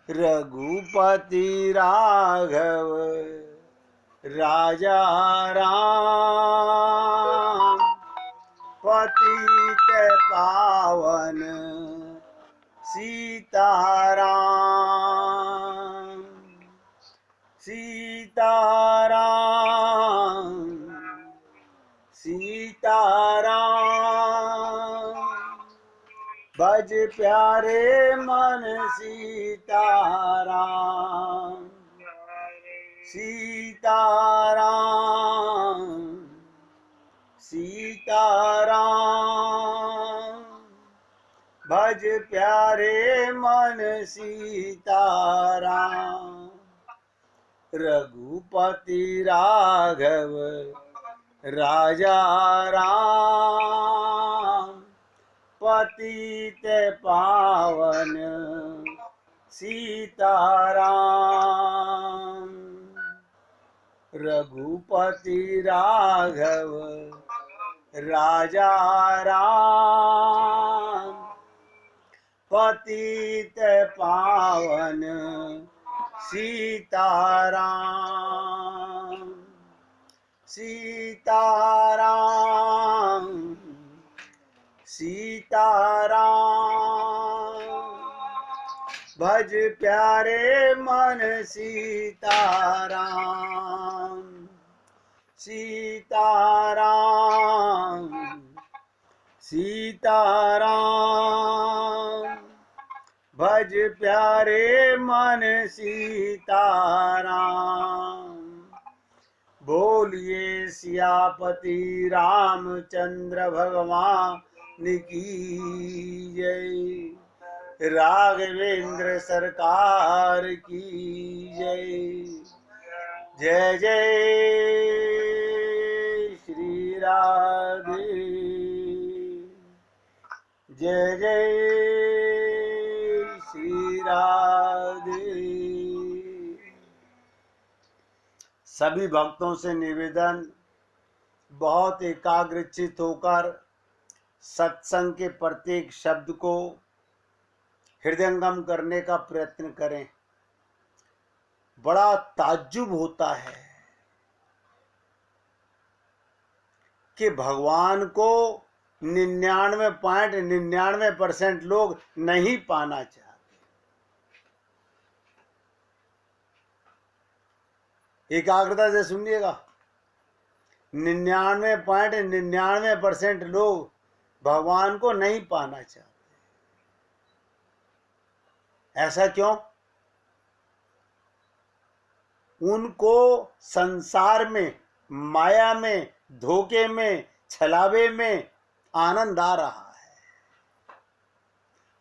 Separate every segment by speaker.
Speaker 1: रघुपति राघव राजा राम, पतित पावन सीताराम। सीताराम सीताराम, भज प्यारे मन सीताराम। सीताराम सीताराम, भज प्यारे मन सीताराम। रघुपति राघव राजा राम, पतित पावन सीताराम। रघुपति राघव राजा राम, पतित पावन सीताराम। सीताराम सीताराम, भज प्यारे मन सीताराम। सीताराम सीताराम, भज प्यारे मन सीताराम। बोलिए सियापति रामचंद्र भगवान की जय। राघवेंद्र सरकार की जय। जय जय श्री राधे। जय जय श्री राधे। सभी भक्तों से निवेदन, बहुत एकाग्रचित होकर सत्संग के प्रत्येक शब्द को हृदयंगम करने का प्रयत्न करें। बड़ा ताज्जुब होता है कि भगवान को 99.99% लोग नहीं पाना चाहते। एकाग्रता से सुनिएगा, 99.99% लोग भगवान को नहीं पाना चाहते। ऐसा क्यों? उनको संसार में, माया में, धोखे में, छलावे में आनंद आ रहा है।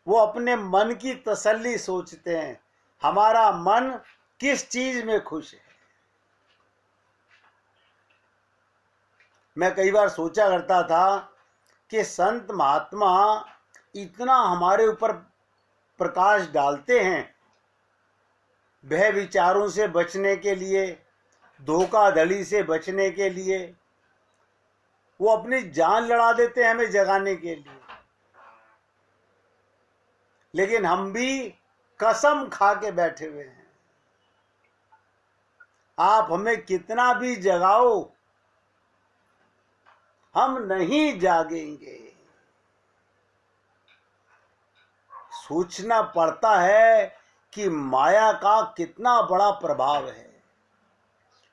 Speaker 1: वो अपने मन की तसल्ली सोचते हैं, हमारा मन किस चीज में खुश है। मैं कई बार सोचा करता था कि संत महात्मा इतना हमारे ऊपर प्रकाश डालते हैं, भय विचारों से बचने के लिए, धोखाधड़ी से बचने के लिए। वो अपनी जान लड़ा देते हैं हमें जगाने के लिए, लेकिन हम भी कसम खा के बैठे हुए हैं। आप हमें कितना भी जगाओ, हम नहीं जागेंगे। सोचना पड़ता है कि माया का कितना बड़ा प्रभाव है,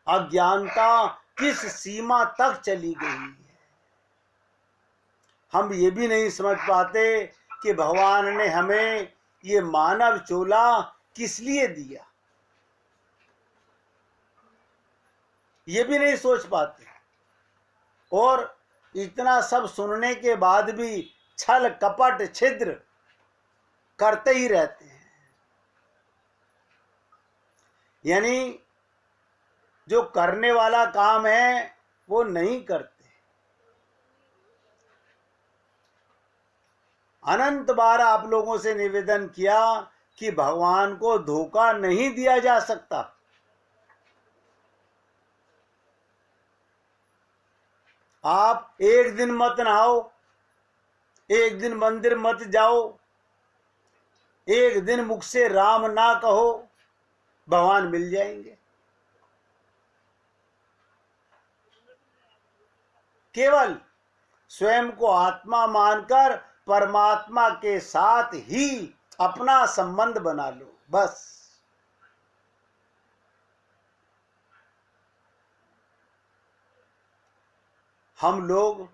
Speaker 1: अज्ञानता किस सीमा तक चली गई है। हम ये भी नहीं समझ पाते कि भगवान ने हमें ये मानव चोला किस लिए दिया, ये भी नहीं सोच पाते। और इतना सब सुनने के बाद भी छल कपट छिद्र करते ही रहते हैं। यानी जो करने वाला काम है वो नहीं करते। अनंत बार आप लोगों से निवेदन किया कि भगवान को धोखा नहीं दिया जा सकता। आप एक दिन मत नहाओ, एक दिन मंदिर मत जाओ, एक दिन मुख से राम ना कहो, भगवान मिल जाएंगे। केवल स्वयं को आत्मा मानकर परमात्मा के साथ ही अपना संबंध बना लो, बस। हम लोग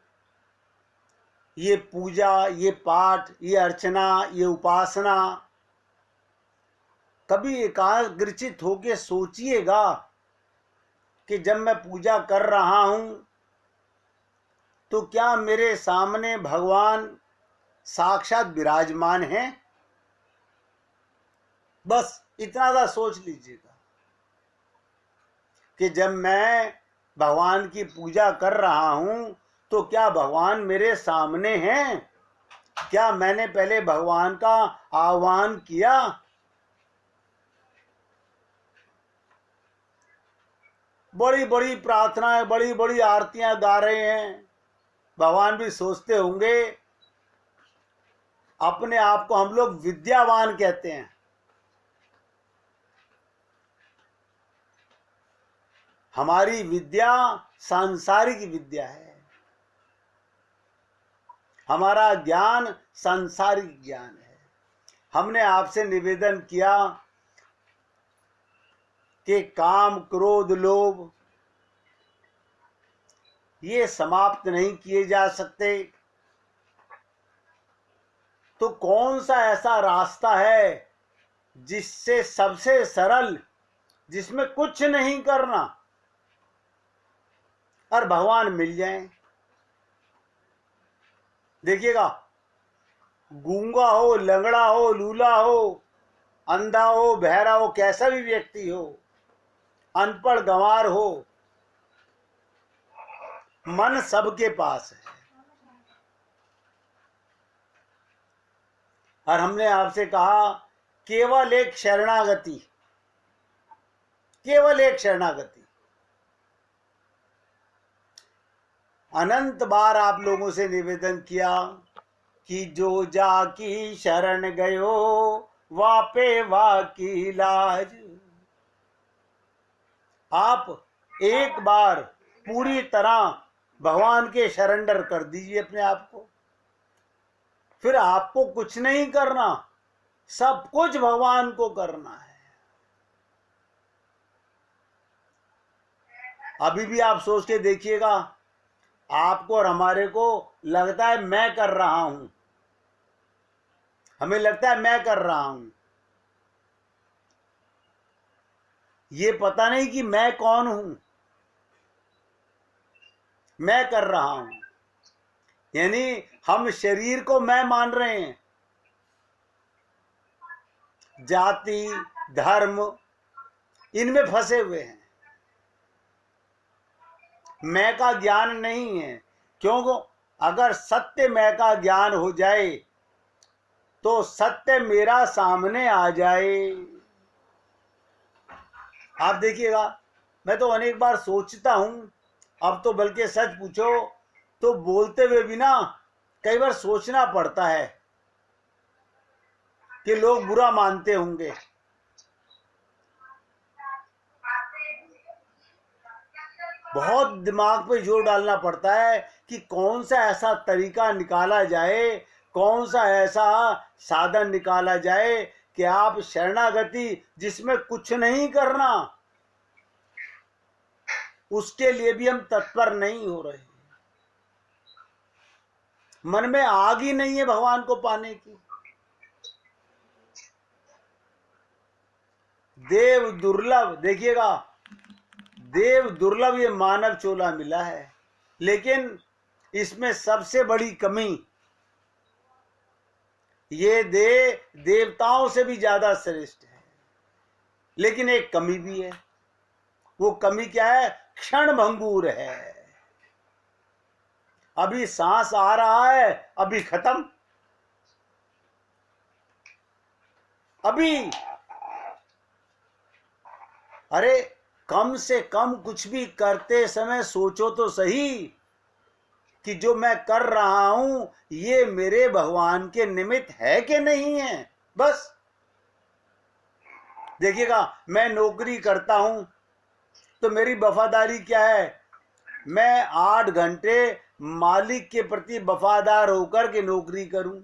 Speaker 1: ये पूजा, ये पाठ, ये अर्चना, ये उपासना, कभी एकाग्रचित होके सोचिएगा कि जब मैं पूजा कर रहा हूं तो क्या मेरे सामने भगवान साक्षात विराजमान हैं? बस इतना सा सोच लीजिएगा कि जब मैं भगवान की पूजा कर रहा हूं तो क्या भगवान मेरे सामने हैं? क्या मैंने पहले भगवान का आह्वान किया? बड़ी बड़ी प्रार्थनाएं, बड़ी बड़ी आरतियां गा रहे हैं, भगवान भी सोचते होंगे। अपने आप को हम लोग विद्यावान कहते हैं। हमारी विद्या सांसारिक विद्या है, हमारा ज्ञान सांसारिक ज्ञान है। हमने आपसे निवेदन किया कि काम, क्रोध, लोभ ये समाप्त नहीं किए जा सकते, तो कौन सा ऐसा रास्ता है जिससे सबसे सरल, जिसमें कुछ नहीं करना और भगवान मिल जाएं? देखिएगा, गूंगा हो, लंगड़ा हो, लूला हो, अंधा हो, बहरा हो, कैसा भी व्यक्ति हो, अनपढ़ गंवार हो, मन सबके पास है। और हमने आपसे कहा केवल एक शरणागति, केवल एक शरणागति। अनंत बार आप लोगों से निवेदन किया कि जो जाकी शरण गयो वापे वाकी लाज। आप एक बार पूरी तरह भगवान के सरेंडर कर दीजिए अपने आप को, फिर आपको कुछ नहीं करना, सब कुछ भगवान को करना है। अभी भी आप सोच के देखिएगा, आपको और हमारे को लगता है मैं कर रहा हूं, हमें लगता है मैं कर रहा हूं, ये पता नहीं कि मैं कौन हूं। मैं कर रहा हूं यानी हम शरीर को मैं मान रहे हैं। जाति, धर्म, इनमें फंसे हुए हैं। मैं का ज्ञान नहीं है, क्योंकि अगर सत्य मैं का ज्ञान हो जाए तो सत्य मेरा सामने आ जाए। आप देखिएगा, मैं तो अनेक बार सोचता हूं, अब तो बल्कि सच पूछो तो बोलते हुए भी ना कई बार सोचना पड़ता है कि लोग बुरा मानते होंगे। बहुत दिमाग पे जोर डालना पड़ता है कि कौन सा ऐसा तरीका निकाला जाए, कौन सा ऐसा साधन निकाला जाए कि आप शरणागति जिसमें कुछ नहीं करना, उसके लिए भी हम तत्पर नहीं हो रहे। मन में आग ही नहीं है भगवान को पाने की। देव दुर्लभ, देखिएगा, देव दुर्लभ ये मानव चोला मिला है, लेकिन इसमें सबसे बड़ी कमी ये देवताओं से भी ज्यादा श्रेष्ठ है। लेकिन एक कमी भी है, वो कमी क्या है? क्षण भंगुर है। अभी सांस आ रहा है, अभी खत्म, अभी। अरे कम से कम कुछ भी करते समय सोचो तो सही कि जो मैं कर रहा हूं ये मेरे भगवान के निमित्त है कि नहीं है। बस देखिएगा, मैं नौकरी करता हूं तो मेरी वफादारी क्या है? मैं 8 घंटे मालिक के प्रति वफादार होकर के नौकरी करूं।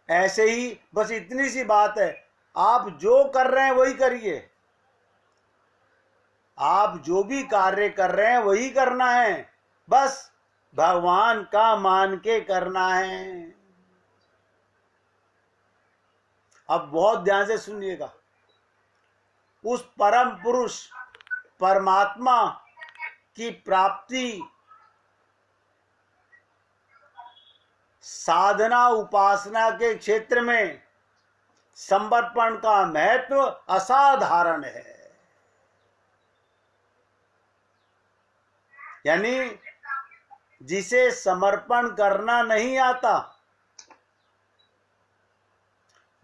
Speaker 1: ऐसे ही बस इतनी सी बात है, आप जो कर रहे हैं वही करिए। आप जो भी कार्य कर रहे हैं वही करना है, बस भगवान का मान के करना है। अब बहुत ध्यान से सुनिएगा, उस परम पुरुष परमात्मा की प्राप्ति साधना उपासना के क्षेत्र में समर्पण का महत्व असाधारण है। यानी जिसे समर्पण करना नहीं आता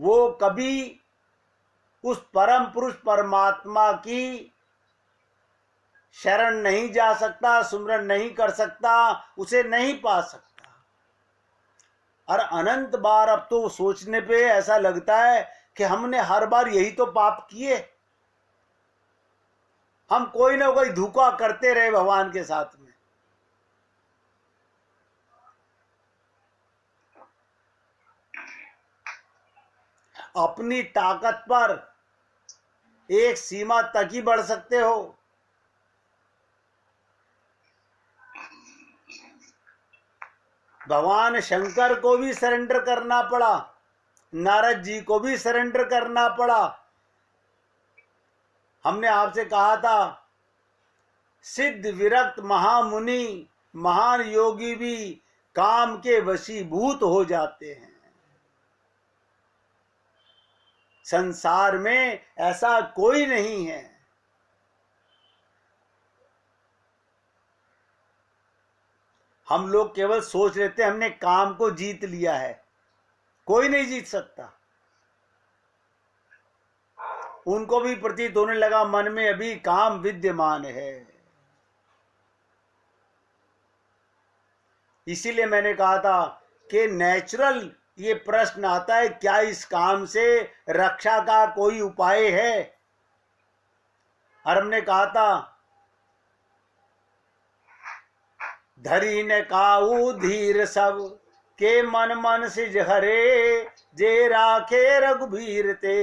Speaker 1: वो कभी उस परम पुरुष परमात्मा की शरण नहीं जा सकता, सुमरन नहीं कर सकता, उसे नहीं पा सकता। और अनंत बार अब तो सोचने पे ऐसा लगता है कि हमने हर बार यही तो पाप किए। हम कोई ना कोई धोखा करते रहे भगवान के साथ में। अपनी ताकत पर एक सीमा तक ही बढ़ सकते हो। भगवान शंकर को भी सरेंडर करना पड़ा, नारद जी को भी सरेंडर करना पड़ा। हमने आपसे कहा था, सिद्ध विरक्त महामुनि महान योगी भी काम के वशीभूत हो जाते हैं। संसार में ऐसा कोई नहीं है। हम लोग केवल सोच लेते हैं हमने काम को जीत लिया है, कोई नहीं जीत सकता। उनको भी प्रतीत होने लगा मन में अभी काम विद्यमान है। इसीलिए मैंने कहा था कि नेचुरल ये प्रश्न आता है, क्या इस काम से रक्षा का कोई उपाय है? और हमने कहा था, धरी ने काऊ धीर सब के मन मन सिज हरे, जे राखे रघुबीर ते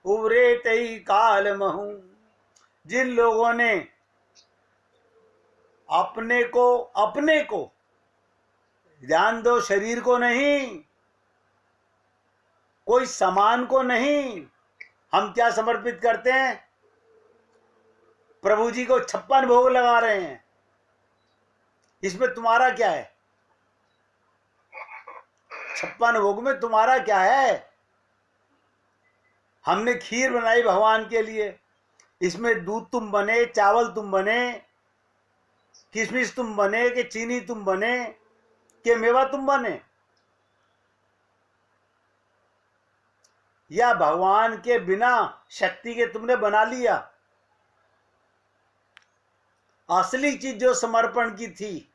Speaker 1: उबरे तई काल महू। जिन लोगों ने अपने को ध्यान दो, शरीर को नहीं, कोई सामान को नहीं, हम क्या समर्पित करते हैं? प्रभु जी को 56 भोग लगा रहे हैं। इसमें तुम्हारा क्या है? 56 भोग में तुम्हारा क्या है? हमने खीर बनाई भगवान के लिए, इसमें दूध तुम बने, चावल तुम बने, किशमिश तुम बने, कि चीनी तुम बने, कि मेवा तुम बने, या भगवान के बिना शक्ति के तुमने बना लिया? असली चीज जो समर्पण की थी,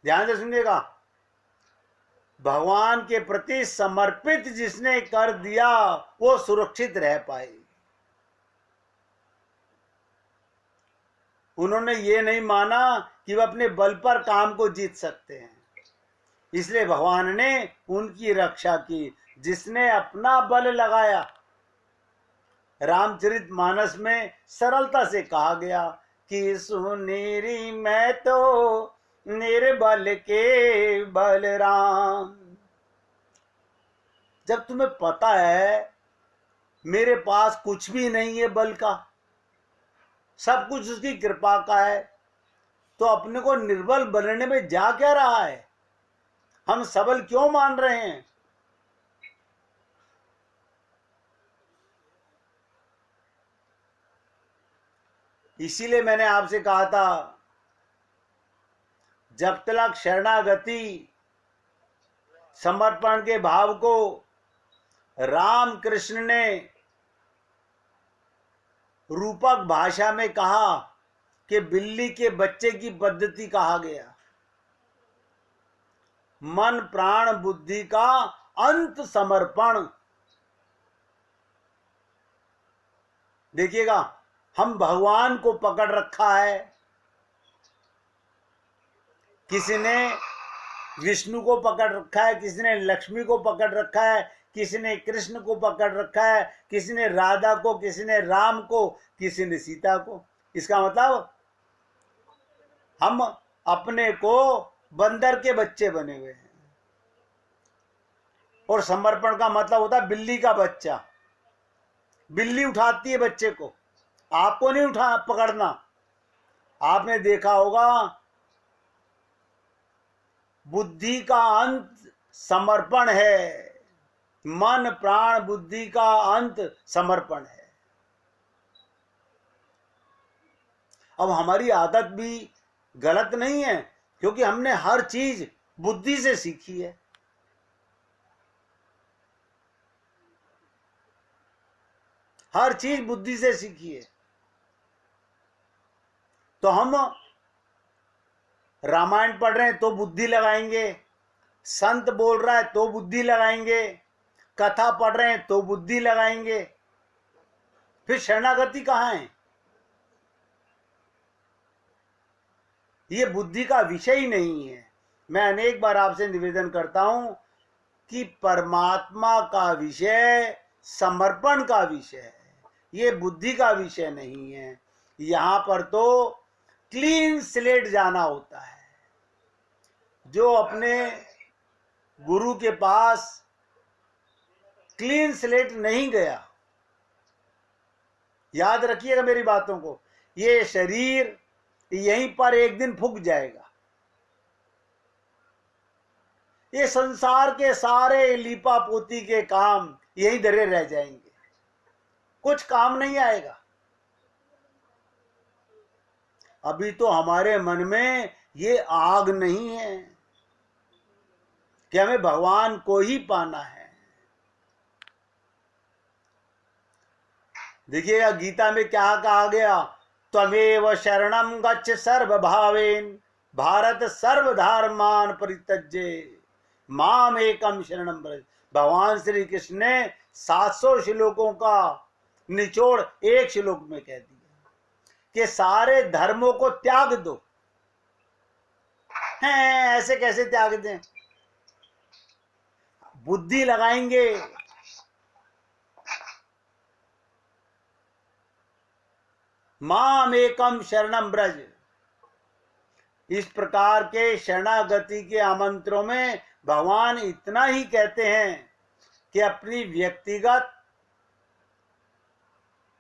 Speaker 1: ध्यान से सुनिएगा, भगवान के प्रति समर्पित जिसने कर दिया वो सुरक्षित रह पाए। उन्होंने ये नहीं माना कि वह अपने बल पर काम को जीत सकते हैं, इसलिए भगवान ने उनकी रक्षा की। जिसने अपना बल लगाया, रामचरितमानस में सरलता से कहा गया कि सुनीरी मैं तो निर्बल के बलराम। जब तुम्हें पता है मेरे पास कुछ भी नहीं है बल का, सब कुछ उसकी कृपा का है, तो अपने को निर्बल बनने में जा क्या रहा है? हम सबल क्यों मान रहे हैं? इसीलिए मैंने आपसे कहा था, जब तक शरणागति समर्पण के भाव को राम कृष्ण ने रूपक भाषा में कहा कि बिल्ली के बच्चे की पद्धति कहा गया, मन प्राण बुद्धि का अंत समर्पण। देखिएगा, हम भगवान को पकड़ रखा है, किसी ने विष्णु को पकड़ रखा है, किसी ने लक्ष्मी को पकड़ रखा है, किसी ने कृष्ण को पकड़ रखा है, किसी ने राधा को, किसी ने राम को, किसी ने सीता को। इसका मतलब हम अपने को बंदर के बच्चे बने हुए हैं। और समर्पण का मतलब होता है बिल्ली का बच्चा। बिल्ली उठाती है बच्चे को, आपको नहीं उठा पकड़ना। आपने देखा होगा, बुद्धि का अंत समर्पण है, मन प्राण बुद्धि का अंत समर्पण है। अब हमारी आदत भी गलत नहीं है, क्योंकि हमने हर चीज बुद्धि से सीखी है। हर चीज बुद्धि से सीखी है। तो हम रामायण पढ़ रहे हैं तो बुद्धि लगाएंगे, संत बोल रहा है तो बुद्धि लगाएंगे, कथा पढ़ रहे हैं तो बुद्धि लगाएंगे। फिर शरणागति कहाँ है? ये बुद्धि का विषय ही नहीं है। मैं अनेक बार आपसे निवेदन करता हूं कि परमात्मा का विषय समर्पण का विषय है, ये बुद्धि का विषय नहीं है। यहां पर तो क्लीन स्लेट जाना होता है। जो अपने गुरु के पास क्लीन स्लेट नहीं गया, याद रखिएगा मेरी बातों को, ये शरीर यहीं पर एक दिन फूक जाएगा। ये संसार के सारे लीपा पोती के काम यहीं धरे रह जाएंगे, कुछ काम नहीं आएगा। अभी तो हमारे मन में ये आग नहीं है कि हमें भगवान को ही पाना है। देखिएगा, गीता में क्या कहा गया, त्वमेव शरणं गच्छ सर्वभावेन भारत सर्वधर्मान परित्यज्य माम एकम शरणं व्रज। भगवान श्री कृष्ण ने 700 श्लोकों का निचोड़ एक श्लोक में कह दिया कि सारे धर्मों को त्याग दो। हैं, ऐसे कैसे त्याग दें? बुद्धि लगाएंगे, माम एकम शरणं व्रज। इस प्रकार के शरणागति के आमंत्रों में भगवान इतना ही कहते हैं कि अपनी व्यक्तिगत,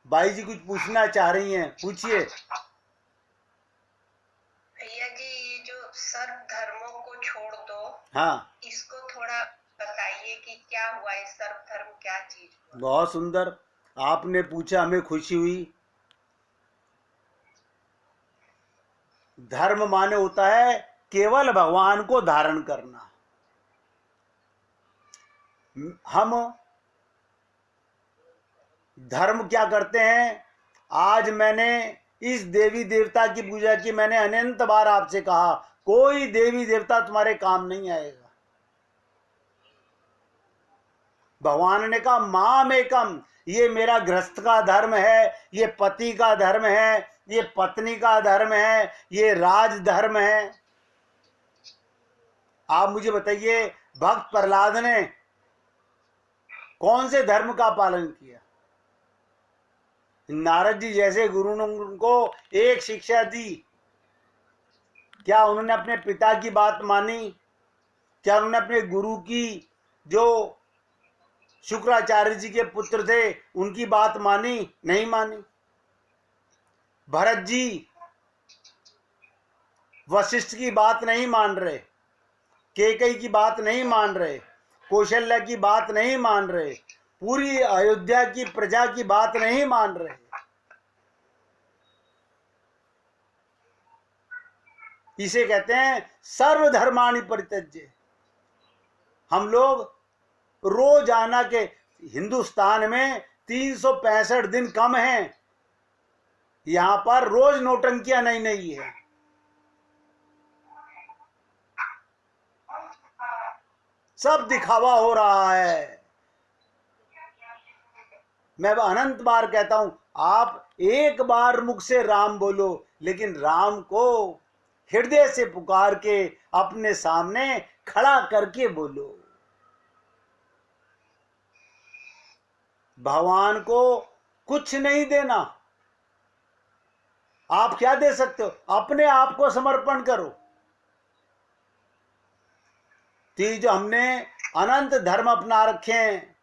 Speaker 1: भाई जी कुछ पूछना चाह रही हैं, पूछिए।
Speaker 2: भैया जी, ये जो सर्व धर्मों को छोड़ दो,
Speaker 1: हाँ,
Speaker 2: इसको थोड़ा बताइए कि क्या हुआ, ये सर्व धर्म क्या चीज हुआ?
Speaker 1: बहुत सुंदर आपने पूछा, हमें खुशी हुई। धर्म माने होता है केवल भगवान को धारण करना। हम धर्म क्या करते हैं? आज मैंने इस देवी देवता की पूजा की, मैंने अनंत बार आपसे कहा कोई देवी देवता तुम्हारे काम नहीं आएगा। भगवान ने कहा माम एकम, ये मेरा गृहस्थ का धर्म है, ये पति का धर्म है, ये पत्नी का धर्म है, ये राज धर्म है। आप मुझे बताइए, भक्त प्रहलाद ने कौन से धर्म का पालन किया? नारद जी जैसे गुरु ने उनको एक शिक्षा दी, क्या उन्होंने अपने पिता की बात मानी? क्या उन्होंने अपने गुरु की, जो शुक्राचार्य जी के पुत्र थे, उनकी बात मानी? नहीं मानी। भरत जी वशिष्ठ की बात नहीं मान रहे, कैकेयी की बात नहीं मान रहे, कौशल्या की बात नहीं मान रहे, पूरी अयोध्या की प्रजा की बात नहीं मान रहे। इसे कहते हैं सर्वधर्माणि परित्यज्य। हम लोग रोजाना के, हिंदुस्तान में 365 दिन कम हैं, यहां पर रोज नौटंकियां नई नई है। सब दिखावा हो रहा है। मैं अनंत बार कहता हूं, आप एक बार मुख से राम बोलो, लेकिन राम को हृदय से पुकार के अपने सामने खड़ा करके बोलो। भगवान को कुछ नहीं देना। आप क्या दे सकते हो? अपने आप को समर्पण करो। तो जो हमने अनंत धर्म अपना रखे हैं,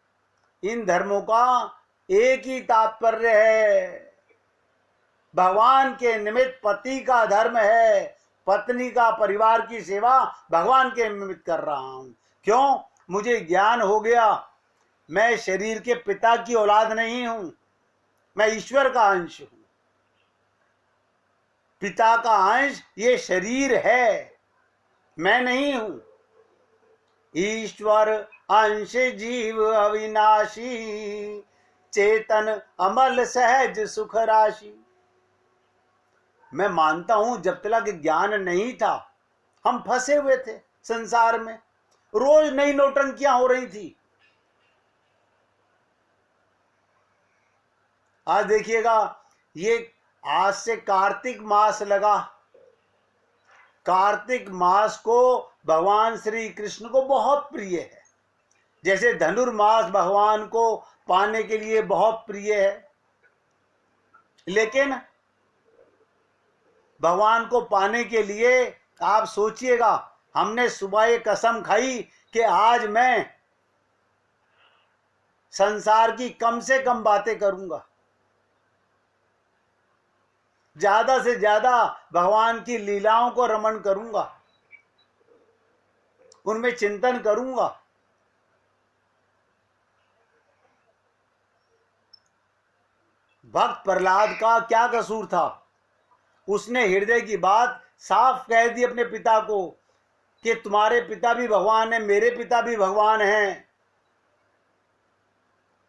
Speaker 1: इन धर्मों का एक ही तात्पर्य है, भगवान के निमित्त पति का धर्म है, पत्नी का परिवार की सेवा भगवान के निमित्त कर रहा हूं। क्यों? मुझे ज्ञान हो गया, मैं शरीर के पिता की औलाद नहीं हूं, मैं ईश्वर का अंश हूं। पिता का अंश ये शरीर है, मैं नहीं हूं। ईश्वर अंश जीव अविनाशी, चेतन अमल सहज सुख राशि। मैं मानता हूं जब तक ज्ञान नहीं था, हम फंसे हुए थे संसार में, रोज नई नौटंकियां हो रही थी। आज देखिएगा, ये आज से कार्तिक मास लगा। कार्तिक मास को भगवान श्री कृष्ण को बहुत प्रिय है, जैसे धनुर्मास भगवान को पाने के लिए बहुत प्रिय है। लेकिन भगवान को पाने के लिए आप सोचिएगा, हमने सुबह ये कसम खाई कि आज मैं संसार की कम से कम बातें करूंगा, ज्यादा से ज्यादा भगवान की लीलाओं को रमण करूंगा, उनमें चिंतन करूंगा। भक्त प्रहलाद का क्या कसूर था? उसने हृदय की बात साफ कह दी अपने पिता को कि तुम्हारे पिता भी भगवान है, मेरे पिता भी भगवान हैं।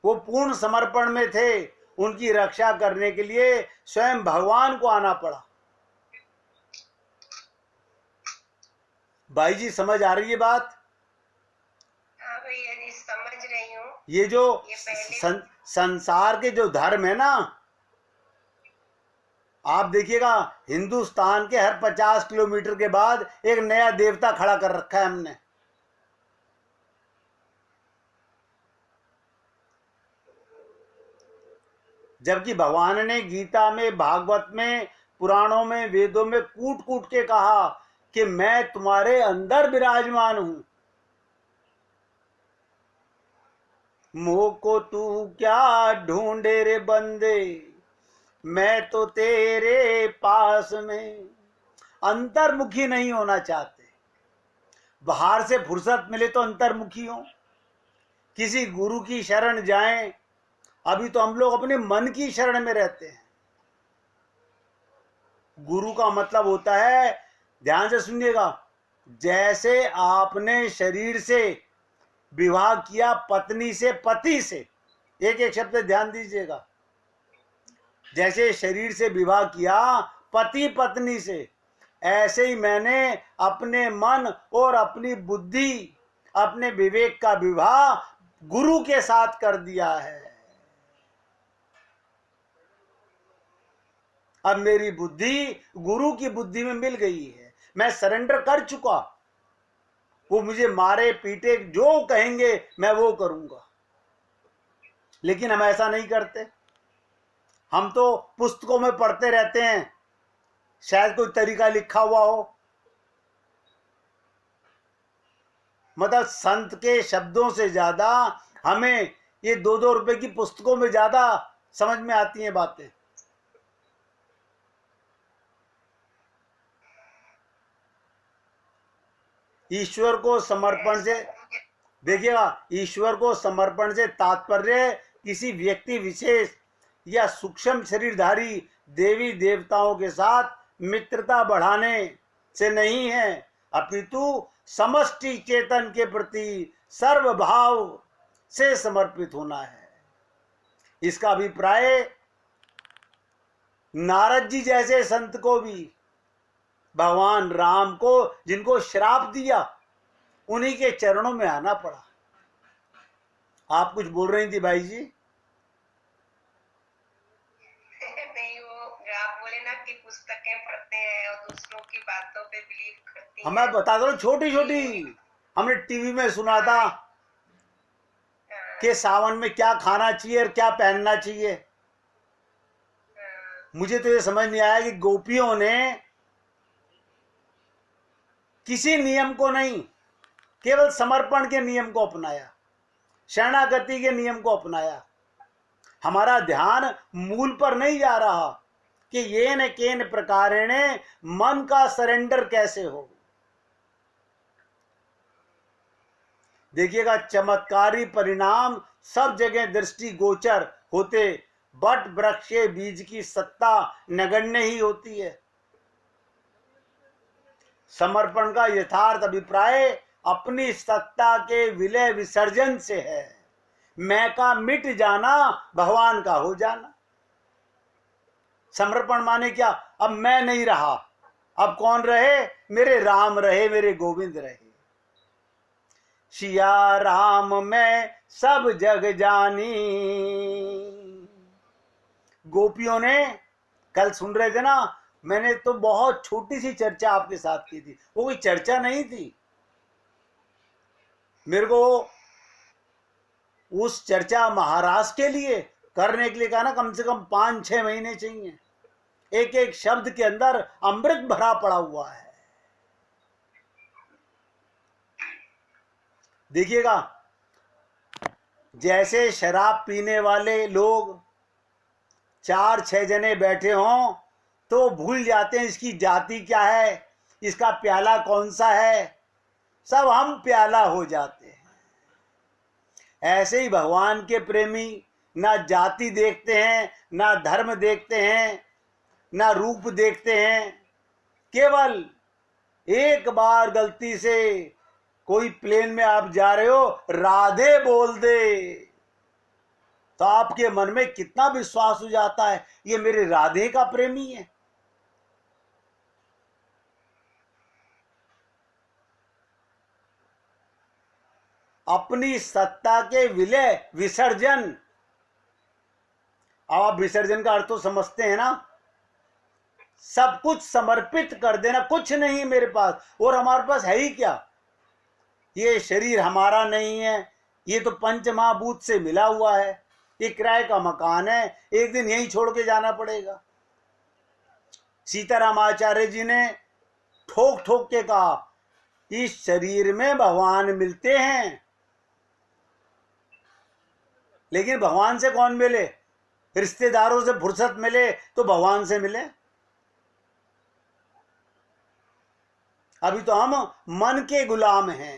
Speaker 1: वो पूर्ण समर्पण में थे, उनकी रक्षा करने के लिए स्वयं भगवान को आना पड़ा। भाई जी समझ आ रही है बात?
Speaker 2: हाँ भैया जी, समझ रही हूँ।
Speaker 1: ये जो
Speaker 2: ये
Speaker 1: संसार के जो धर्म है ना, आप देखिएगा हिंदुस्तान के हर 50 किलोमीटर के बाद एक नया देवता खड़ा कर रखा है हमने। जबकि भगवान ने गीता में, भागवत में, पुराणों में, वेदों में कूट कूट के कहा कि मैं तुम्हारे अंदर विराजमान हूं। मोह को तू क्या ढूंढे रे बंदे, मैं तो तेरे पास में। अंतर्मुखी नहीं होना चाहते, बाहर से फुर्सत मिले तो अंतर्मुखी हो, किसी गुरु की शरण जाएं। अभी तो हम लोग अपने मन की शरण में रहते हैं। गुरु का मतलब होता है, ध्यान से सुनिएगा, जैसे आपने शरीर से विवाह किया, पत्नी से, पति से, एक एक शब्द ध्यान दीजिएगा, जैसे शरीर से विवाह किया पति पत्नी से, ऐसे ही मैंने अपने मन और अपनी बुद्धि, अपने विवेक का विवाह गुरु के साथ कर दिया है। अब मेरी बुद्धि गुरु की बुद्धि में मिल गई है, मैं सरेंडर कर चुका। वो मुझे मारे पीटे जो कहेंगे मैं वो करूंगा। लेकिन हम ऐसा नहीं करते, हम तो पुस्तकों में पढ़ते रहते हैं, शायद कोई तरीका लिखा हुआ हो। मतलब संत के शब्दों से ज्यादा हमें ये 2-2 रुपए की पुस्तकों में ज्यादा समझ में आती हैं बातें। ईश्वर को समर्पण से, देखिएगा, ईश्वर को समर्पण से तात्पर्य किसी व्यक्ति विशेष या सूक्ष्म शरीरधारी देवी देवताओं के साथ मित्रता बढ़ाने से नहीं है, अपितु समष्टि चेतन के प्रति सर्वभाव से समर्पित होना है। इसका अभिप्राय नारद जी जैसे संत को भी, भगवान राम को जिनको श्राप दिया उन्हीं के चरणों में आना पड़ा। आप कुछ बोल रही थी भाई जी?
Speaker 2: नहीं, वो आप बोले ना कि पुस्तकें पढ़ते हैं और दूसरों की बातों पे बिलीव करती
Speaker 1: हमें
Speaker 2: हैं।
Speaker 1: बता दो, छोटी छोटी हमने टीवी में सुना था कि सावन में क्या खाना चाहिए और क्या पहनना चाहिए। मुझे तो ये समझ नहीं आया कि गोपियों ने किसी नियम को नहीं, केवल समर्पण के नियम को अपनाया, शरणागति के नियम को अपनाया। हमारा ध्यान मूल पर नहीं जा रहा कि ये न केन प्रकारेण मन का सरेंडर कैसे हो। देखिएगा, चमत्कारी परिणाम सब जगह दृष्टि गोचर होते, बट वृक्षे बीज की सत्ता नगण्य ही होती है। समर्पण का यथार्थ अभिप्राय अपनी सत्ता के विलय विसर्जन से है। मैं का मिट जाना, भगवान का हो जाना। समर्पण माने क्या? अब मैं नहीं रहा, अब कौन रहे? मेरे राम रहे, मेरे गोविंद रहे। सिया राम मैं सब जग जानी। गोपियों ने, कल सुन रहे थे ना, मैंने तो बहुत छोटी सी चर्चा आपके साथ की थी, वो कोई चर्चा नहीं थी। मेरे को उस चर्चा महाराज के लिए करने के लिए कहा ना, कम से कम 5-6 महीने चाहिए। एक एक शब्द के अंदर अमृत भरा पड़ा हुआ है। देखिएगा, जैसे शराब पीने वाले लोग 4-6 जने बैठे हों तो भूल जाते हैं इसकी जाति क्या है, इसका प्याला कौन सा है, सब हम प्याला हो जाते हैं। ऐसे ही भगवान के प्रेमी ना जाति देखते हैं, ना धर्म देखते हैं, ना रूप देखते हैं। केवल एक बार गलती से कोई प्लेन में आप जा रहे हो, राधे बोल दे, तो आपके मन में कितना विश्वास हो जाता है, ये मेरे राधे का प्रेमी है। अपनी सत्ता के विलय विसर्जन। अब आप विसर्जन का अर्थ तो समझते हैं ना? सब कुछ समर्पित कर देना, कुछ नहीं मेरे पास, और हमारे पास है ही क्या? ये शरीर हमारा नहीं है, ये तो पंच महाभूत से मिला हुआ है, ये किराए का मकान है, एक दिन यहीं छोड़ के जाना पड़ेगा। सीताराम आचार्य जी ने ठोक ठोक के कहा, इस शरीर में भगवान मिलते हैं, लेकिन भगवान से कौन मिले? रिश्तेदारों से फुर्सत मिले तो भगवान से मिले। अभी तो हम मन के गुलाम हैं।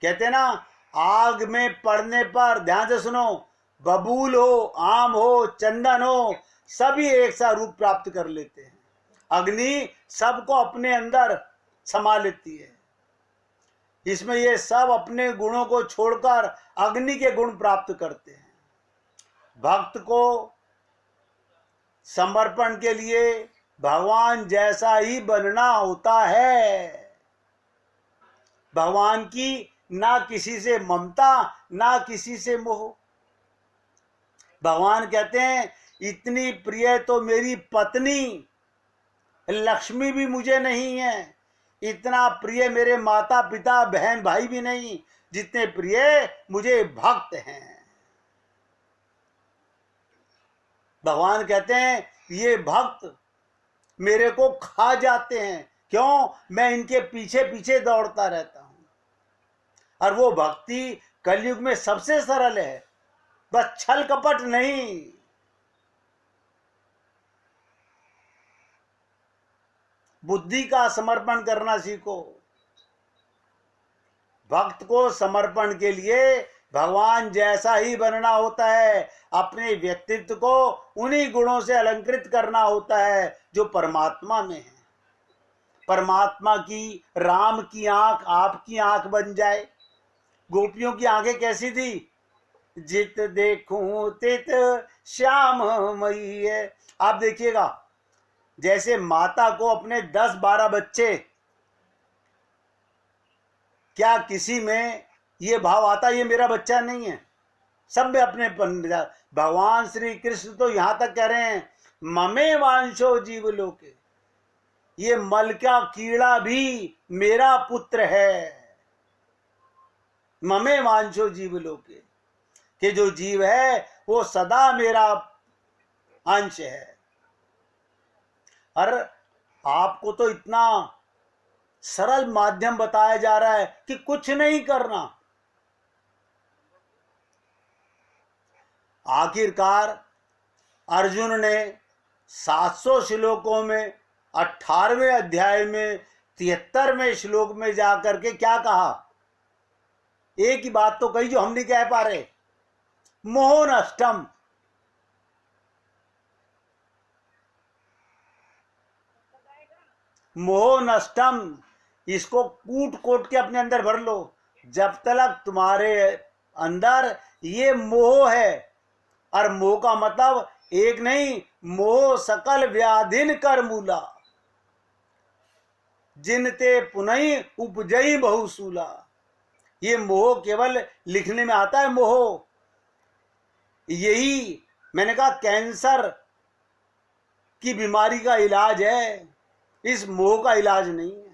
Speaker 1: कहते ना, आग में पड़ने पर, ध्यान से सुनो, बबूल हो, आम हो, चंदन हो, सभी एक सा रूप प्राप्त कर लेते हैं। अग्नि सबको अपने अंदर समा लेती है। इसमें ये सब अपने गुणों को छोड़कर अग्नि के गुण प्राप्त करते हैं। भक्त को समर्पण के लिए भगवान जैसा ही बनना होता है। भगवान की ना किसी से ममता, ना किसी से मोह। भगवान कहते हैं, इतनी प्रिय तो मेरी पत्नी लक्ष्मी भी मुझे नहीं है, इतना प्रिय मेरे माता पिता बहन भाई भी नहीं, जितने प्रिय मुझे भक्त हैं। भगवान कहते हैं, ये भक्त मेरे को खा जाते हैं। क्यों? मैं इनके पीछे पीछे दौड़ता रहता हूं। और वो भक्ति कलयुग में सबसे सरल है, बस छल कपट नहीं। बुद्धि का समर्पण करना सीखो। भक्त को समर्पण के लिए भगवान जैसा ही बनना होता है। अपने व्यक्तित्व को उन्हीं गुणों से अलंकृत करना होता है जो परमात्मा में है। परमात्मा की, राम की आंख आपकी आंख बन जाए। गोपियों की आंखें कैसी थी? जित देखूं तित श्याम मई है। आप देखिएगा, जैसे माता को अपने 10-12 बच्चे क्या किसी में ये भाव आता ये मेरा बच्चा नहीं है? सब में अपने भगवान श्री कृष्ण तो यहां तक कह रहे हैं ममे वांशो जीव लोके, ये मल का कीड़ा भी मेरा पुत्र है। ममे वांशो जीव लोके, कि जो जीव है वो सदा मेरा अंश है। और आपको तो इतना सरल माध्यम बताया जा रहा है कि कुछ नहीं करना। आखिरकार अर्जुन ने 700 श्लोकों में 18वें अध्याय में 73वें श्लोक में जाकर के क्या कहा? एक ही बात तो कही जो हम नहीं कह पा रहे, मोह नष्टम। मोह नष्टम, इसको कूट कोट के अपने अंदर भर लो। जब तक तुम्हारे अंदर ये मोह है, और मोह का मतलब एक नहीं, मोह सकल व्याधिन कर मूला, जिनते पुनई उपजई बहुसूला। ये मोह केवल लिखने में आता है मोह। यही मैंने कहा कैंसर की बीमारी का इलाज है, इस मोह का इलाज नहीं है।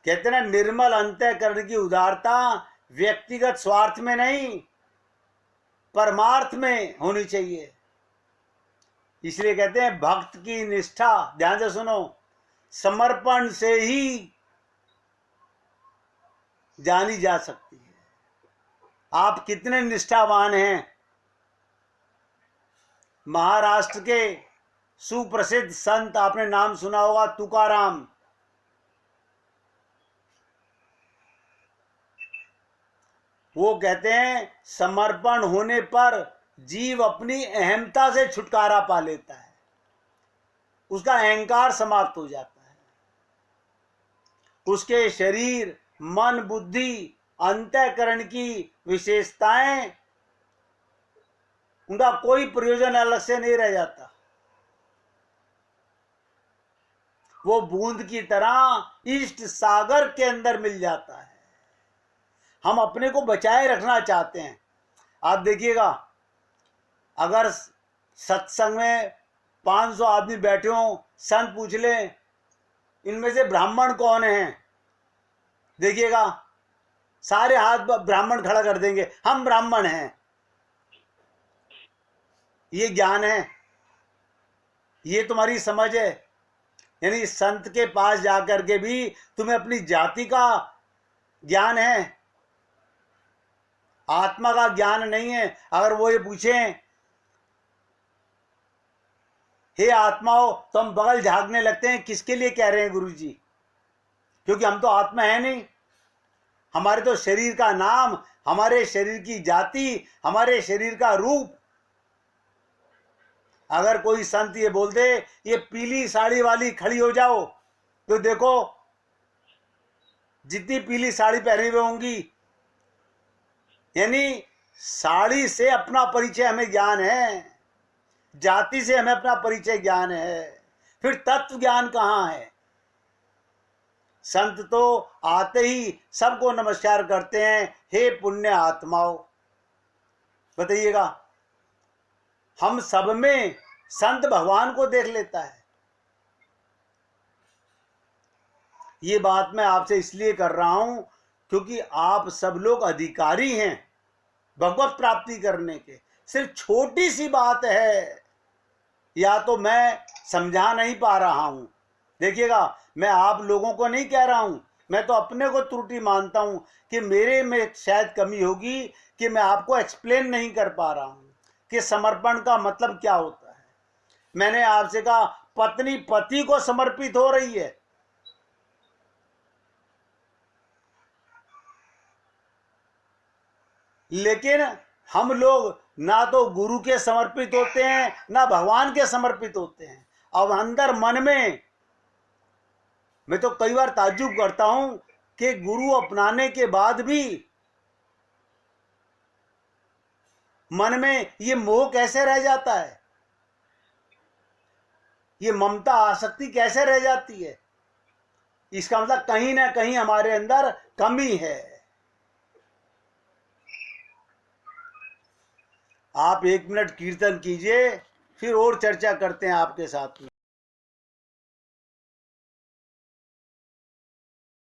Speaker 1: कहते ना निर्मल अंतःकरण की उदारता व्यक्तिगत स्वार्थ में नहीं, परमार्थ में होनी चाहिए। इसलिए कहते हैं भक्त की निष्ठा, ध्यान से सुनो, समर्पण से ही जानी जा सकती है। आप कितने निष्ठावान हैं। महाराष्ट्र के सुप्रसिद्ध संत, आपने नाम सुना होगा, तुकाराम। वो कहते हैं समर्पण होने पर जीव अपनी अहमता से छुटकारा पा लेता है, उसका अहंकार समाप्त हो जाता है। उसके शरीर, मन, बुद्धि, अंतःकरण की विशेषताएं, उनका कोई प्रयोजन अलग से नहीं रह जाता। वो बूंद की तरह इष्ट सागर के अंदर मिल जाता है। हम अपने को बचाए रखना चाहते हैं। आप देखिएगा, अगर सत्संग में 500 आदमी बैठे हों, संत पूछ लें इनमें से ब्राह्मण कौन है, देखिएगा सारे हाथ ब्राह्मण खड़ा कर देंगे, हम ब्राह्मण हैं। ये ज्ञान है, ये तुम्हारी समझ है। यानी संत के पास जाकर के भी तुम्हें अपनी जाति का ज्ञान है, आत्मा का ज्ञान नहीं है। अगर वो ये पूछें हे आत्माओं, तो हम बगल झांकने लगते हैं, किसके लिए कह रहे हैं गुरुजी? क्योंकि हम तो आत्मा है नहीं। हमारे तो शरीर का नाम, हमारे शरीर की जाति, हमारे शरीर का रूप। अगर कोई संत ये बोल दे ये पीली साड़ी वाली खड़ी हो जाओ, तो देखो जितनी पीली साड़ी पहनी हुई होंगी, यानी साड़ी से अपना परिचय हमें ज्ञान है, जाति से हमें अपना परिचय ज्ञान है, फिर तत्व ज्ञान कहाँ है? संत तो आते ही सबको नमस्कार करते हैं, हे पुण्य आत्माओं। बताइएगा, हम सब में संत भगवान को देख लेता है। ये बात मैं आपसे इसलिए कर रहा हूं क्योंकि आप सब लोग अधिकारी हैं भगवत प्राप्ति करने के। सिर्फ छोटी सी बात है, या तो मैं समझा नहीं पा रहा हूं। देखिएगा, मैं आप लोगों को नहीं कह रहा हूं, मैं तो अपने को त्रुटि मानता हूं कि मेरे में शायद कमी होगी कि मैं आपको एक्सप्लेन नहीं कर पा रहा हूं कि समर्पण का मतलब क्या होता है। मैंने आपसे कहा पत्नी पति को समर्पित हो रही है, लेकिन हम लोग ना तो गुरु के समर्पित होते हैं ना भगवान के समर्पित होते हैं। अब अंदर मन में मैं तो कई बार ताज्जुब करता हूं कि गुरु अपनाने के बाद भी मन में ये मोह कैसे रह जाता है। ये ममता आसक्ति कैसे रह जाती है? इसका मतलब कहीं ना कहीं हमारे अंदर कमी है। आप 1 मिनट कीर्तन कीजिए, फिर और चर्चा करते हैं आपके साथ में।